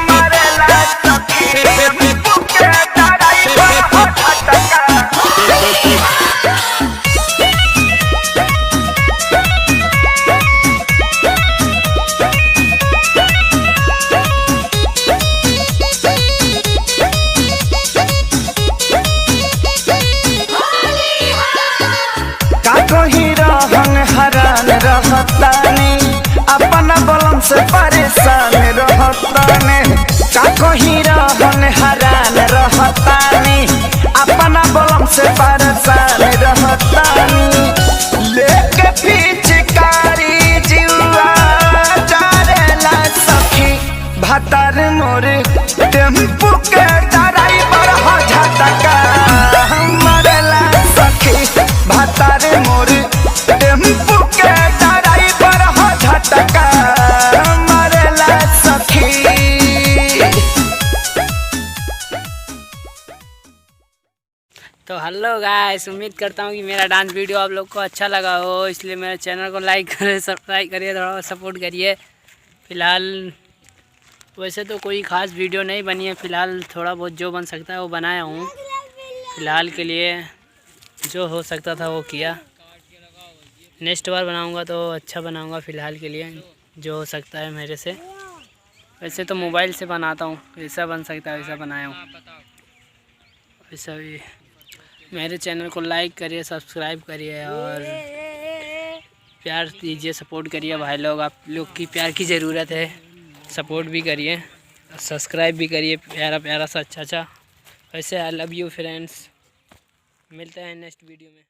मरेला सखी टेम्पू के ड्राइवर हो झटका। कहीं रहन हरान रहतानी अपना बलम से परेशान रहतानी। कहीं रहन हरान रहतानी अपना बलम से परेशान रहतानी। लेके पिचकारी जीवा जारेला सखी भतार मोर टेम्पू के ड्राइवर हो झटका। मरेला सखी भतार मोर टेम्पू के ड्राइवर हो झटका। मरेला सखी। तो हेलो गाइस, उम्मीद करता हूँ कि मेरा डांस वीडियो आप लोग को अच्छा लगा हो, इसलिए मेरे चैनल को लाइक करें, सब्सक्राइब करिए, थोड़ा सपोर्ट करिए। फ़िलहाल वैसे तो कोई ख़ास वीडियो नहीं बनी है, फ़िलहाल थोड़ा बहुत जो बन सकता है वो बनाया हूँ। फ़िलहाल के लिए जो हो सकता था वो किया। नेक्स्ट बार बनाऊंगा तो अच्छा बनाऊंगा। फ़िलहाल के लिए जो हो सकता है मेरे से, वैसे तो मोबाइल से बनाता हूँ, ऐसा बन सकता है वैसा बनाया हूँ। वैसा भी मेरे चैनल को लाइक करिए, सब्सक्राइब करिए और प्यार दीजिए, सपोर्ट करिए भाई लोग। आप लोग की प्यार की ज़रूरत है, सपोर्ट भी करिए, सब्सक्राइब भी करिए प्यारा प्यारा सा अच्छा। वैसे आई लव यू फ्रेंड्स। मिलते हैं नेक्स्ट वीडियो में।